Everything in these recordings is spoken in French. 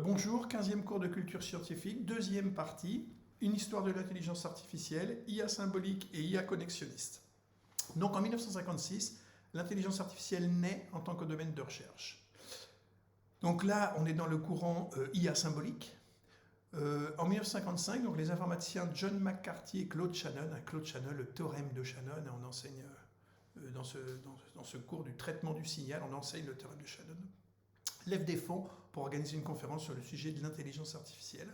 Bonjour, 15e cours de culture scientifique, deuxième partie, une histoire de l'intelligence artificielle, IA symbolique et IA connexionniste. Donc en 1956, l'intelligence artificielle naît en tant que domaine de recherche. Donc là, on est dans le courant IA symbolique. En 1955, donc, les informaticiens John McCarthy et Claude Shannon, le théorème de Shannon, on enseigne dans ce cours du traitement du signal, on enseigne le théorème de Shannon, lèvent des fonds pour organiser une conférence sur le sujet de l'intelligence artificielle.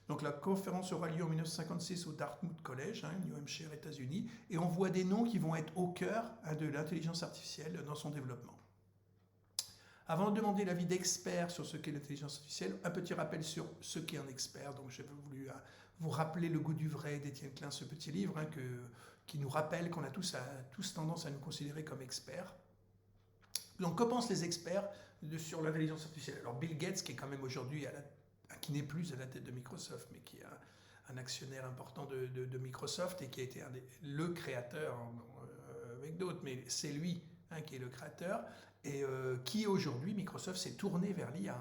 Donc la conférence aura lieu en 1956 au Dartmouth College, New Hampshire, États-Unis, et on voit des noms qui vont être au cœur de l'intelligence artificielle dans son développement. Avant de demander l'avis d'experts sur ce qu'est l'intelligence artificielle, un petit rappel sur ce qu'est un expert. Donc j'ai voulu vous rappeler Le goût du vrai d'Étienne Klein, ce petit livre qui nous rappelle qu'on a tous tendance à nous considérer comme experts. Donc que pensent les experts sur l'intelligence artificielle? Alors Bill Gates, qui est quand même aujourd'hui, qui n'est plus à la tête de Microsoft, mais qui est un actionnaire important de Microsoft et qui a été le créateur avec d'autres, mais c'est lui qui est le créateur, et qui aujourd'hui, Microsoft s'est tourné vers l'IA.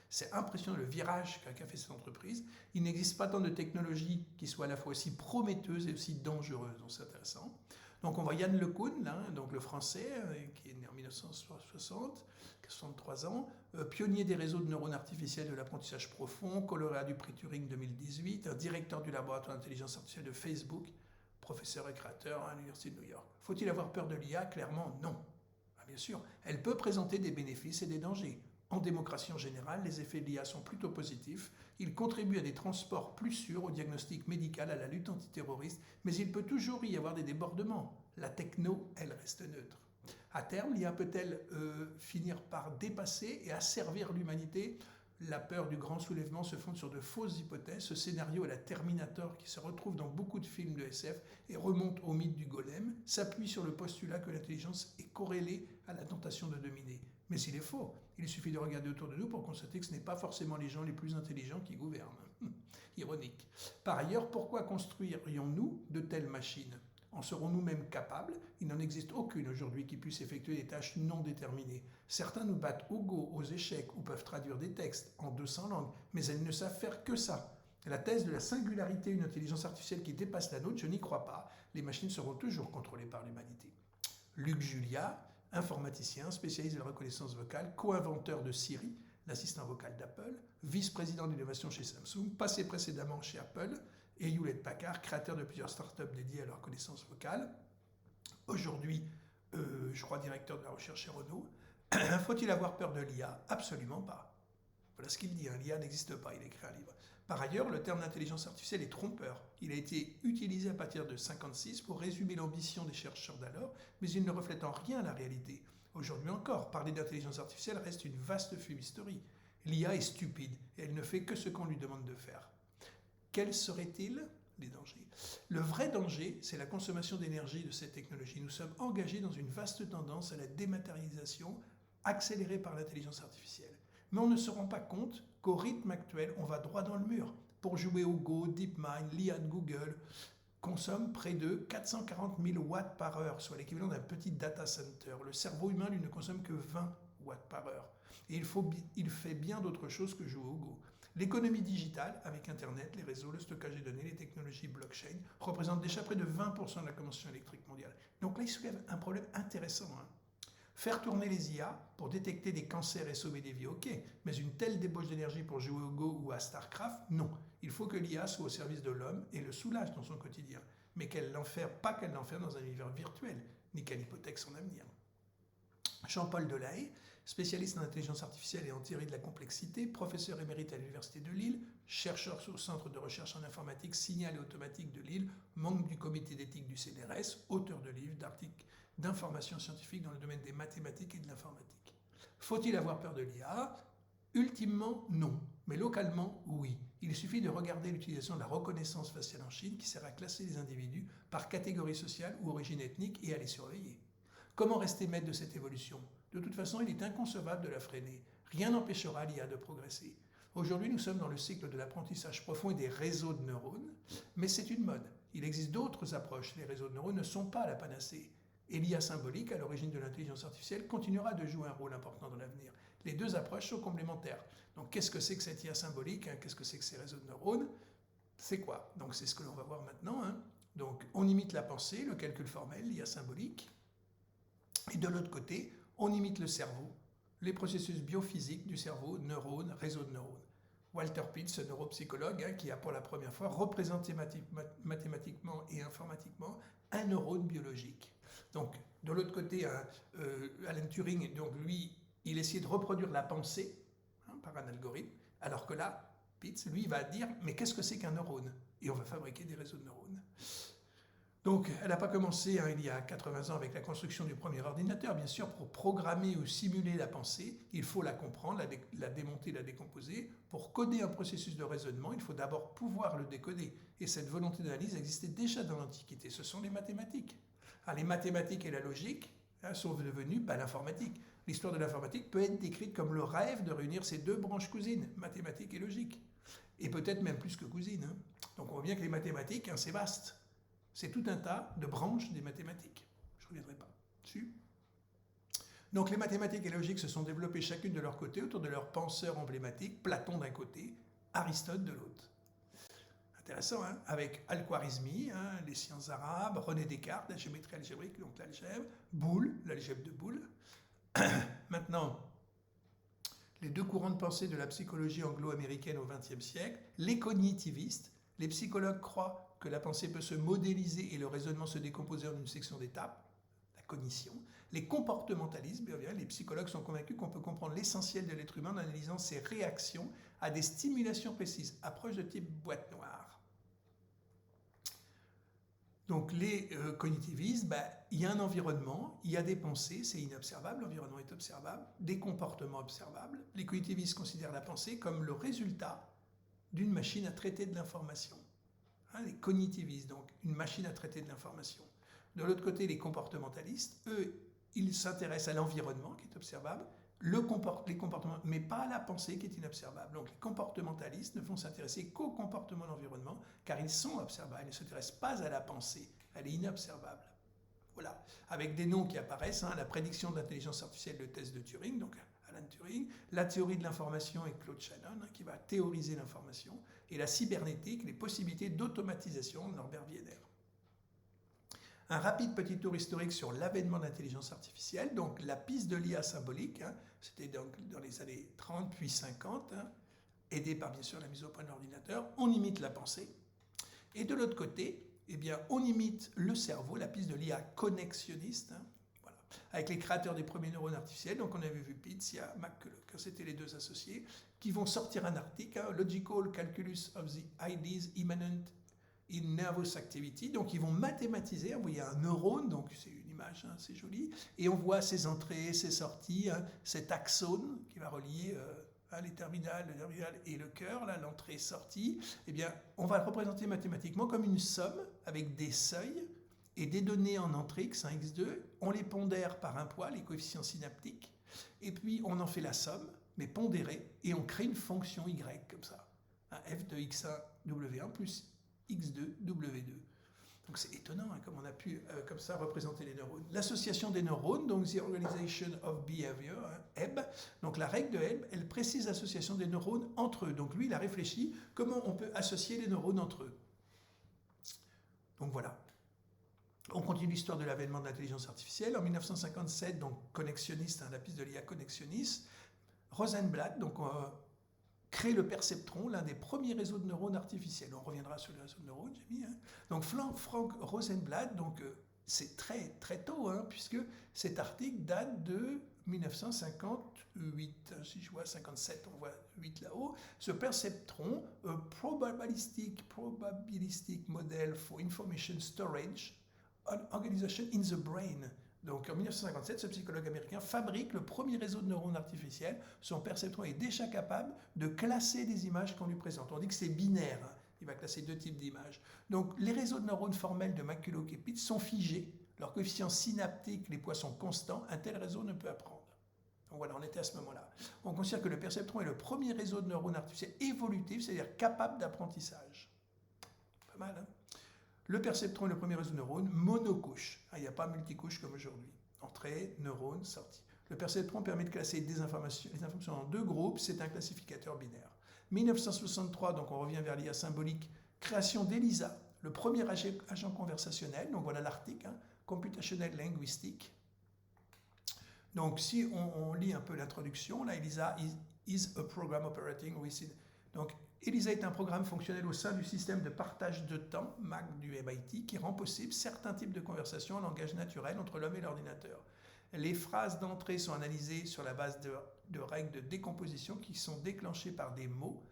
C'est impressionnant le virage qu'a fait cette entreprise. Il n'existe pas tant de technologies qui soient à la fois aussi prometteuses et aussi dangereuses, donc c'est intéressant. Donc on voit Yann LeCun, donc le français, qui est né en 1960, 63 ans, pionnier des réseaux de neurones artificiels de l'apprentissage profond, lauréat du prix Turing 2018, directeur du laboratoire d'intelligence artificielle de Facebook, professeur et créateur à l'Université de New York. Faut-il avoir peur de l'IA? Clairement, non. Bien sûr, elle peut présenter des bénéfices et des dangers. En démocratie en général, les effets de l'IA sont plutôt positifs. Il contribue à des transports plus sûrs, au diagnostic médical, à la lutte antiterroriste, mais il peut toujours y avoir des débordements. La techno, elle reste neutre. À terme, l'IA peut-elle finir par dépasser et asservir l'humanité? La peur du grand soulèvement se fonde sur de fausses hypothèses. Ce scénario à la Terminator, qui se retrouve dans beaucoup de films de SF et remonte au mythe du golem, s'appuie sur le postulat que l'intelligence est corrélée à la tentation de dominer. Mais s'il est faux, il suffit de regarder autour de nous pour constater que ce n'est pas forcément les gens les plus intelligents qui gouvernent. Ironique. Par ailleurs, pourquoi construirions-nous de telles machines? En serons-nous même capables? Il n'en existe aucune aujourd'hui qui puisse effectuer des tâches non déterminées. Certains nous battent au go, aux échecs, ou peuvent traduire des textes en 200 langues, mais elles ne savent faire que ça. La thèse de la singularité d'une intelligence artificielle qui dépasse la nôtre, je n'y crois pas. Les machines seront toujours contrôlées par l'humanité. Luc Julia, informaticien, spécialiste de la reconnaissance vocale, co-inventeur de Siri, l'assistant vocal d'Apple, vice-président d'innovation chez Samsung, passé précédemment chez Apple, et Hewlett-Packard, créateur de plusieurs startups dédiées à la reconnaissance vocale. Aujourd'hui, je crois directeur de la recherche chez Renault. Faut-il avoir peur de l'IA? Absolument pas. Voilà ce qu'il dit, l'IA n'existe pas, il écrit un livre. Par ailleurs, le terme d'intelligence artificielle est trompeur. Il a été utilisé à partir de 1956 pour résumer l'ambition des chercheurs d'alors, mais il ne reflète en rien la réalité. Aujourd'hui encore, parler d'intelligence artificielle reste une vaste fumisterie. L'IA est stupide et elle ne fait que ce qu'on lui demande de faire. Quels seraient-ils les dangers? Le vrai danger, c'est la consommation d'énergie de cette technologie. Nous sommes engagés dans une vaste tendance à la dématérialisation accélérée par l'intelligence artificielle. Mais on ne se rend pas compte qu'au rythme actuel, on va droit dans le mur. Pour jouer au Go, DeepMind, l'IA de Google consomme près de 440 000 watts par heure, soit l'équivalent d'un petit data center. Le cerveau humain, lui, ne consomme que 20 watts par heure. Et il fait bien d'autres choses que jouer au Go. L'économie digitale, avec Internet, les réseaux, le stockage des données, les technologies blockchain, représente déjà près de 20% de la consommation électrique mondiale. Donc là, il soulève un problème intéressant. Faire tourner les IA pour détecter des cancers et sauver des vies, ok, mais une telle débauche d'énergie pour jouer au Go ou à StarCraft, non. Il faut que l'IA soit au service de l'homme et le soulage dans son quotidien, mais pas qu'elle l'enferme dans un univers virtuel, ni qu'elle hypothèque son avenir. Jean-Paul Delahaye, spécialiste en intelligence artificielle et en théorie de la complexité, professeur émérite à l'Université de Lille, chercheur au Centre de recherche en informatique Signal et automatique de Lille, membre du comité d'éthique du CNRS, auteur de livres, d'articles, d'informations scientifiques dans le domaine des mathématiques et de l'informatique. Faut-il avoir peur de l'IA? Ultimement, non. Mais localement, oui. Il suffit de regarder l'utilisation de la reconnaissance faciale en Chine qui sert à classer les individus par catégorie sociale ou origine ethnique et à les surveiller. Comment rester maître de cette évolution? De toute façon, il est inconcevable de la freiner. Rien n'empêchera l'IA de progresser. Aujourd'hui, nous sommes dans le cycle de l'apprentissage profond et des réseaux de neurones, mais c'est une mode. Il existe d'autres approches. Les réseaux de neurones ne sont pas la panacée. Et l'IA symbolique, à l'origine de l'intelligence artificielle, continuera de jouer un rôle important dans l'avenir. Les deux approches sont complémentaires. Donc qu'est-ce que c'est que cette IA symbolique, hein? Qu'est-ce que c'est que ces réseaux de neurones? C'est quoi? Donc c'est ce que l'on va voir maintenant, hein. Donc on imite la pensée, le calcul formel, l'IA symbolique. Et de l'autre côté, on imite le cerveau, les processus biophysiques du cerveau, neurones, réseaux de neurones. Walter Pitts, neuropsychologue, hein, qui a pour la première fois représenté mathématiquement et informatiquement un neurone biologique. Donc, de l'autre côté, Alan Turing, donc lui, il essayait de reproduire la pensée, hein, par un algorithme, alors que là, Pitts, lui, va dire, mais qu'est-ce que c'est qu'un neurone? Et on va fabriquer des réseaux de neurones. Donc, elle n'a pas commencé, hein, il y a 80 ans avec la construction du premier ordinateur. Bien sûr, pour programmer ou simuler la pensée, il faut la comprendre, la démonter, la décomposer. Pour coder un processus de raisonnement, il faut d'abord pouvoir le décoder. Et cette volonté d'analyse existait déjà dans l'Antiquité. Ce sont les mathématiques. Alors, les mathématiques et la logique, hein, sont devenues l'informatique. L'histoire de l'informatique peut être décrite comme le rêve de réunir ces deux branches cousines, mathématiques et logique. Et peut-être même plus que cousines, hein. Donc, on voit bien que les mathématiques, hein, c'est vaste. C'est tout un tas de branches des mathématiques. Je ne reviendrai pas dessus. Donc les mathématiques et la logique se sont développées chacune de leur côté autour de leurs penseurs emblématiques, Platon d'un côté, Aristote de l'autre. Intéressant, hein? Avec Al-Khwarizmi, hein, les sciences arabes, René Descartes, la géométrie algébrique, donc l'algèbre, Boole, l'algèbre de Boole. Maintenant, les deux courants de pensée de la psychologie anglo-américaine au XXe siècle, les cognitivistes, les psychologues croient que la pensée peut se modéliser et le raisonnement se décomposer en une section d'étapes, la cognition. Les comportementalistes, bien, les psychologues sont convaincus qu'on peut comprendre l'essentiel de l'être humain en analysant ses réactions à des stimulations précises, approche de type boîte noire. Donc les cognitivistes, il y a un environnement, il y a des pensées, c'est inobservable, l'environnement est observable, des comportements observables. Les cognitivistes considèrent la pensée comme le résultat d'une machine à traiter de l'information. Hein, les cognitivistes, donc une machine à traiter de l'information. De l'autre côté, les comportementalistes, eux, ils s'intéressent à l'environnement qui est observable, les comportements, mais pas à la pensée qui est inobservable. Donc les comportementalistes ne vont s'intéresser qu'au comportement de l'environnement, car ils sont observables, ils ne s'intéressent pas à la pensée, elle est inobservable. Voilà, avec des noms qui apparaissent, hein, la prédiction de l'intelligence artificielle, le test de Turing, donc Alan Turing, la théorie de l'information et Claude Shannon, hein, qui va théoriser l'information, et la cybernétique, les possibilités d'automatisation de Norbert Wiener. Un rapide petit tour historique sur l'avènement de l'intelligence artificielle, donc la piste de l'IA symbolique, hein, c'était donc dans les années 30 puis 50, hein, aidé par bien sûr la mise au point de l'ordinateur, on imite la pensée. Et de l'autre côté, eh bien, on imite le cerveau, la piste de l'IA connexionniste, hein, voilà, avec les créateurs des premiers neurones artificiels. Donc on avait vu Pitts, il y a McCulloch, c'était les deux associés, qui vont sortir un article, hein, Logical Calculus of the Ideas Immanent in Nervous Activity. Donc ils vont mathématiser, vous voyez un neurone, donc c'est une image, hein, c'est joli, et on voit ses entrées, ses sorties, hein, cet axone qui va relier les terminales, le terminal et le cœur, là, l'entrée-sortie. Eh bien, on va le représenter mathématiquement comme une somme avec des seuils et des données en entrée, x1, x2, on les pondère par un poids, les coefficients synaptiques, et puis on en fait la somme, mais pondérée, et on crée une fonction y comme ça, un f de x1 w1 plus x2 w2. Donc c'est étonnant, hein, comme on a pu comme ça représenter les neurones. L'association des neurones, donc The Organization of Behavior, hein, Hebb, donc la règle de Hebb, elle précise l'association des neurones entre eux. Donc lui, il a réfléchi comment on peut associer les neurones entre eux. Donc voilà. On continue l'histoire de l'avènement de l'intelligence artificielle. En 1957, donc connexionniste, hein, la piste de l'IA connexionniste, Rosenblatt donc, crée le perceptron, l'un des premiers réseaux de neurones artificiels. On reviendra sur les réseaux de neurones, j'ai mis. Hein. Donc Frank Rosenblatt, donc c'est très très tôt, hein, puisque cet article date de 1958. Si je vois 57, on voit 8 là-haut. Ce perceptron, a probabilistic model for information storage, an organization in the brain. Donc en 1957, ce psychologue américain fabrique le premier réseau de neurones artificiels. Son perceptron est déjà capable de classer des images qu'on lui présente. On dit que c'est binaire, hein. Il va classer deux types d'images. Donc les réseaux de neurones formels de McCulloch et Pitts sont figés. Leurs coefficients synaptiques, les poids sont constants. Un tel réseau ne peut apprendre. Donc voilà, on était à ce moment-là. On considère que le perceptron est le premier réseau de neurones artificiels évolutif, c'est-à-dire capable d'apprentissage. Pas mal, hein? Le perceptron est le premier réseau de neurones monocouche. Il n'y a pas multicouche comme aujourd'hui. Entrée, neurone, sortie. Le perceptron permet de classer les informations en deux groupes, c'est un classificateur binaire. 1963, donc on revient vers l'IA symbolique, création d'ELISA, le premier agent conversationnel, donc voilà l'article, Computational Linguistic. Donc si on lit un peu l'introduction, là, ELISA is a program operating within. Donc ELISA est un programme fonctionnel au sein du système de partage de temps, MAC du MIT, qui rend possible certains types de conversations en langage naturel entre l'homme et l'ordinateur. Les phrases d'entrée sont analysées sur la base de règles de décomposition qui sont déclenchées par des mots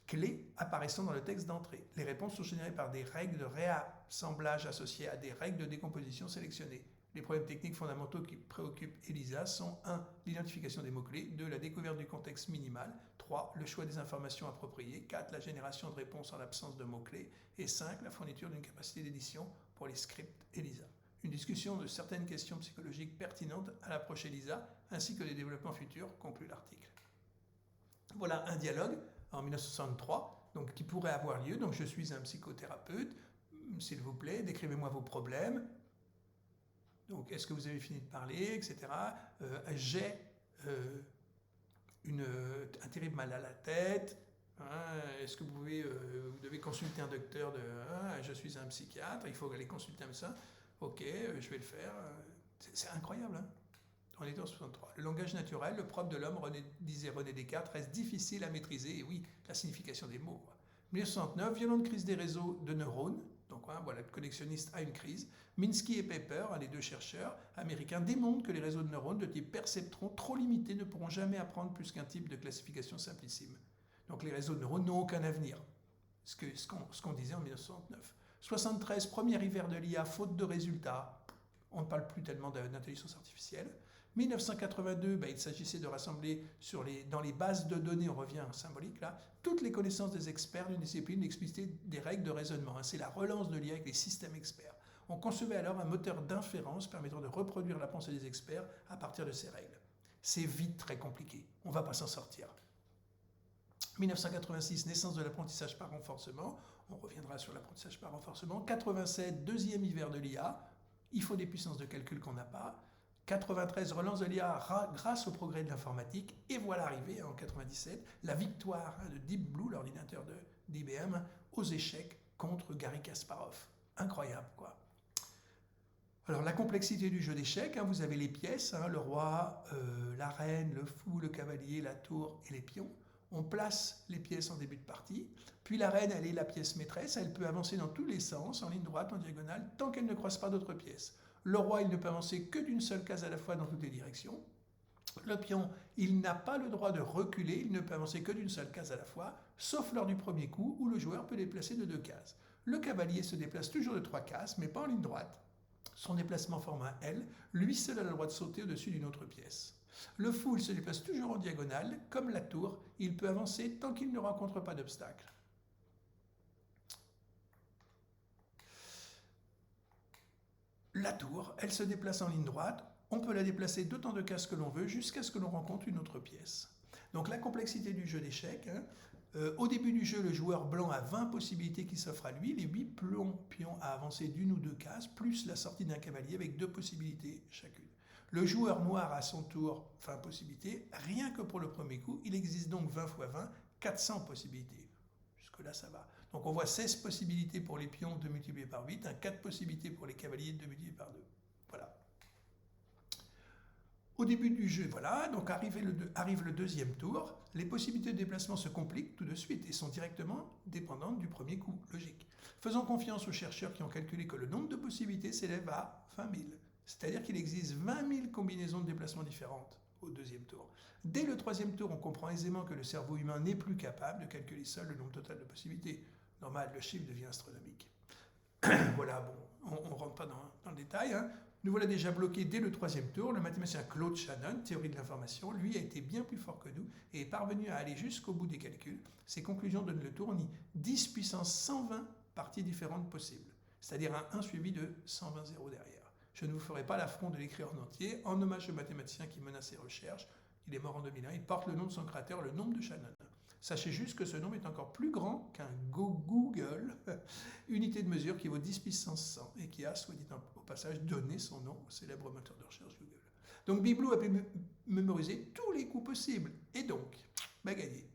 clés apparaissant dans le texte d'entrée. Les réponses sont générées par des règles de réassemblage associées à des règles de décomposition sélectionnées. Les problèmes techniques fondamentaux qui préoccupent ELISA sont 1. L'identification des mots-clés, 2. La découverte du contexte minimal, 3. Le choix des informations appropriées, 4. La génération de réponses en l'absence de mots-clés, et 5. La fourniture d'une capacité d'édition pour les scripts ELISA. Une discussion de certaines questions psychologiques pertinentes à l'approche ELISA, ainsi que des développements futurs, conclut l'article. Voilà un dialogue en 1963, donc, qui pourrait avoir lieu. Donc, je suis un psychothérapeute, s'il vous plaît, décrivez-moi vos problèmes. Donc, est-ce que vous avez fini de parler, etc. J'ai un terrible mal à la tête. Est-ce que vous devez consulter un docteur je suis un psychiatre, il faut aller consulter un médecin. Ok, je vais le faire. C'est incroyable, hein. On est en 63. Le langage naturel, le propre de l'homme, disait René Descartes, reste difficile à maîtriser. Et oui, la signification des mots. 1969, violente crise des réseaux de neurones. Donc voilà, le connexionniste a une crise. Minsky et Pepper, les deux chercheurs américains, démontrent que les réseaux de neurones de type perceptron trop limités ne pourront jamais apprendre plus qu'un type de classification simplissime. Donc les réseaux de neurones n'ont aucun avenir. Ce qu'on disait en 1969. 73, premier hiver de l'IA, faute de résultats. On ne parle plus tellement d'intelligence artificielle. 1982, il s'agissait de rassembler dans les bases de données, on revient symbolique là, toutes les connaissances des experts d'une discipline, d'expliciter des règles de raisonnement. C'est la relance de l'IA avec les systèmes experts. On concevait alors un moteur d'inférence permettant de reproduire la pensée des experts à partir de ces règles. C'est vite très compliqué, on ne va pas s'en sortir. 1986, naissance de l'apprentissage par renforcement, on reviendra sur l'apprentissage par renforcement. 87, deuxième hiver de l'IA, il faut des puissances de calcul qu'on n'a pas. 93, relance de l'IA grâce au progrès de l'informatique. Et voilà arrivé en 97, la victoire de Deep Blue, l'ordinateur d'IBM, aux échecs contre Garry Kasparov. Incroyable, quoi. Alors, la complexité du jeu d'échecs, vous avez les pièces, le roi, la reine, le fou, le cavalier, la tour et les pions. On place les pièces en début de partie, puis la reine, elle est la pièce maîtresse, elle peut avancer dans tous les sens, en ligne droite, en diagonale, tant qu'elle ne croise pas d'autres pièces. Le roi, il ne peut avancer que d'une seule case à la fois dans toutes les directions. Le pion, il n'a pas le droit de reculer, il ne peut avancer que d'une seule case à la fois, sauf lors du premier coup où le joueur peut déplacer de 2 cases. Le cavalier se déplace toujours de 3 cases, mais pas en ligne droite. Son déplacement forme un L, lui seul a le droit de sauter au-dessus d'une autre pièce. Le fou, il se déplace toujours en diagonale, comme la tour, il peut avancer tant qu'il ne rencontre pas d'obstacle. La tour, elle se déplace en ligne droite, on peut la déplacer d'autant de cases que l'on veut jusqu'à ce que l'on rencontre une autre pièce. Donc la complexité du jeu d'échecs, au début du jeu, le joueur blanc a 20 possibilités qui s'offrent à lui, les 8 pions à avancer d'une ou 2 cases, plus la sortie d'un cavalier avec 2 possibilités chacune. Le joueur noir a son tour 20 possibilités, rien que pour le premier coup, il existe donc 20 x 20, 400 possibilités. Jusque-là, ça va. Donc on voit 16 possibilités pour les pions, 2 multiplié par 8, 4 possibilités pour les cavaliers, 2 multiplié par 2. Voilà. Au début du jeu, voilà, donc arrive le deuxième tour, les possibilités de déplacement se compliquent tout de suite et sont directement dépendantes du premier coup, logique. Faisons confiance aux chercheurs qui ont calculé que le nombre de possibilités s'élève à 20 000. C'est-à-dire qu'il existe 20 000 combinaisons de déplacement différentes au deuxième tour. Dès le troisième tour, on comprend aisément que le cerveau humain n'est plus capable de calculer seul le nombre total de possibilités. Normal, le chiffre devient astronomique. Voilà, bon, on ne rentre pas dans le détail. Nous voilà déjà bloqués dès le troisième tour. Le mathématicien Claude Shannon, théorie de l'information, lui a été bien plus fort que nous et est parvenu à aller jusqu'au bout des calculs. Ses conclusions donnent le tournis 10 puissance 120 parties différentes possibles, c'est-à-dire un 1 suivi de 120 zéros derrière. Je ne vous ferai pas l'affront de l'écrire en entier, en hommage au mathématicien qui mena ses recherches. Il est mort en 2001, il porte le nom de son créateur, le nombre de Shannon. Sachez juste que ce nombre est encore plus grand qu'un Google, unité de mesure qui vaut 10 puissance 100 et qui a, soit dit au passage, donné son nom au célèbre moteur de recherche Google. Donc Big Blue a pu mémoriser tous les coups possibles. Et donc, gagné.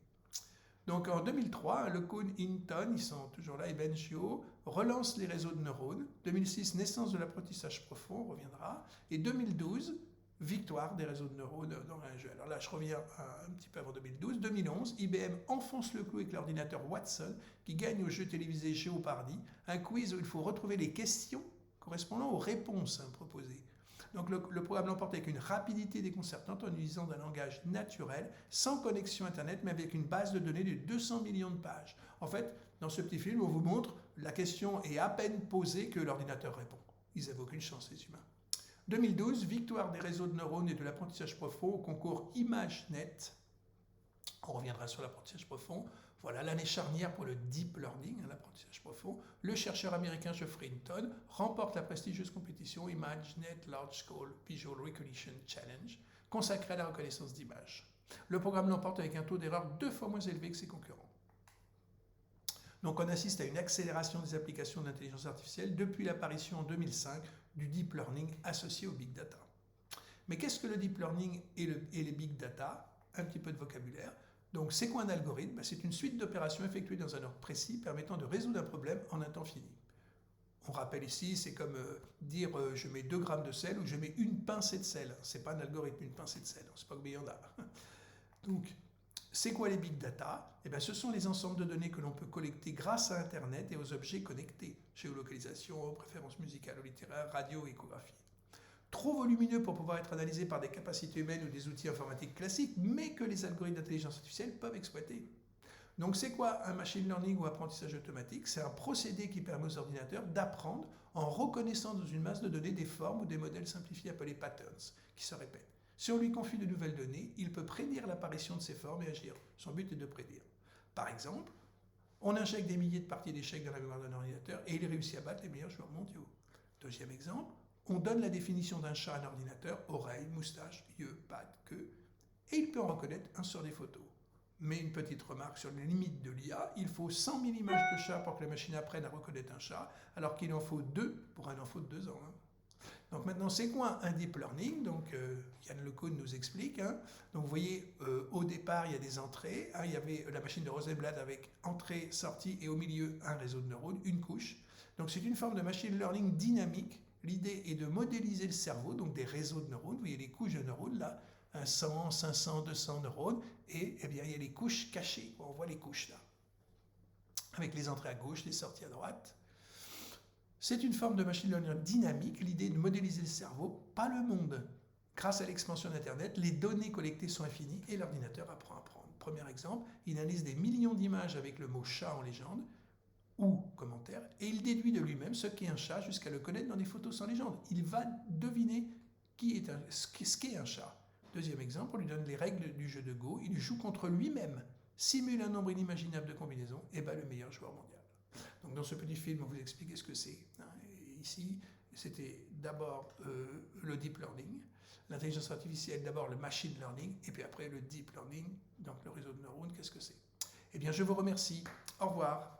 Donc en 2003, LeCun, Hinton, ils sont toujours là, et Benchio, relancent les réseaux de neurones. 2006, naissance de l'apprentissage profond, on reviendra. Et 2012, victoire des réseaux de neurones dans un jeu. Alors là, je reviens un petit peu avant 2012. 2011, IBM enfonce le clou avec l'ordinateur Watson, qui gagne au jeu télévisé Jeopardy, un quiz où il faut retrouver les questions correspondant aux réponses proposées. Donc le programme l'emporte avec une rapidité déconcertante en utilisant un langage naturel, sans connexion Internet, mais avec une base de données de 200 millions de pages. En fait, dans ce petit film, on vous montre la question est à peine posée que l'ordinateur répond. Ils n'avaient aucune chance, les humains. 2012, victoire des réseaux de neurones et de l'apprentissage profond au concours ImageNet. On reviendra sur l'apprentissage profond. Voilà l'année charnière pour le deep learning, l'apprentissage profond. Le chercheur américain Geoffrey Hinton remporte la prestigieuse compétition ImageNet Large Scale Visual Recognition Challenge, consacrée à la reconnaissance d'images. Le programme l'emporte avec un taux d'erreur 2 fois moins élevé que ses concurrents. Donc on assiste à une accélération des applications d'intelligence artificielle depuis l'apparition en 2005 du deep learning associé au big data. Mais qu'est-ce que le deep learning et les big data? Un petit peu de vocabulaire. Donc c'est quoi un algorithme? C'est une suite d'opérations effectuées dans un ordre précis permettant de résoudre un problème en un temps fini. On rappelle ici, c'est comme dire je mets 2 grammes de sel ou je mets une pincée de sel. C'est pas un algorithme, une pincée de sel. C'est pas combien il y en a. Donc, c'est quoi les big data? Ce sont les ensembles de données que l'on peut collecter grâce à Internet et aux objets connectés. Géolocalisation, préférences musicales ou littéraires, radio, échographie. Trop volumineux pour pouvoir être analysé par des capacités humaines ou des outils informatiques classiques, mais que les algorithmes d'intelligence artificielle peuvent exploiter. Donc c'est quoi un machine learning ou apprentissage automatique? C'est un procédé qui permet aux ordinateurs d'apprendre en reconnaissant dans une masse de données des formes ou des modèles simplifiés appelés patterns, qui se répètent. Si on lui confie de nouvelles données, il peut prédire l'apparition de ces formes et agir. Son but est de prédire. Par exemple, on injecte des milliers de parties d'échecs dans la mémoire d'un ordinateur et il réussit à battre les meilleurs joueurs mondiaux. Deuxième exemple, on donne la définition d'un chat à un ordinateur, oreilles, moustaches, yeux, pattes, queue, et il peut en reconnaître un sur des photos. Mais une petite remarque sur les limites de l'IA, il faut 100 000 images de chat pour que la machine apprenne à reconnaître un chat, alors qu'il en faut 2 pour un enfant de 2 ans. Donc maintenant, c'est quoi un deep learning? Donc Yann LeCun nous explique. Donc vous voyez, au départ, il y a des entrées. Il y avait la machine de Rosenblatt avec entrée, sortie, et au milieu, un réseau de neurones, une couche. Donc c'est une forme de machine learning dynamique. L'idée est de modéliser le cerveau, donc des réseaux de neurones. Vous voyez les couches de neurones là, 100, 500, 200 neurones, et il y a les couches cachées. On voit les couches là, avec les entrées à gauche, les sorties à droite. C'est une forme de machine learning dynamique, l'idée est de modéliser le cerveau, pas le monde. Grâce à l'expansion d'Internet, les données collectées sont infinies et l'ordinateur apprend à apprendre. Premier exemple, il analyse des millions d'images avec le mot chat en légende, ou commentaire, et il déduit de lui-même ce qu'est un chat jusqu'à le connaître dans des photos sans légende. Il va deviner ce qu'est un chat. Deuxième exemple, on lui donne les règles du jeu de Go, il joue contre lui-même, simule un nombre inimaginable de combinaisons et bat le meilleur joueur mondial. Donc dans ce petit film, on vous explique ce que c'est. Et ici, c'était d'abord le deep learning, l'intelligence artificielle, d'abord le machine learning, et puis après le deep learning, donc le réseau de neurones, qu'est-ce que c'est? Eh bien, je vous remercie. Au revoir.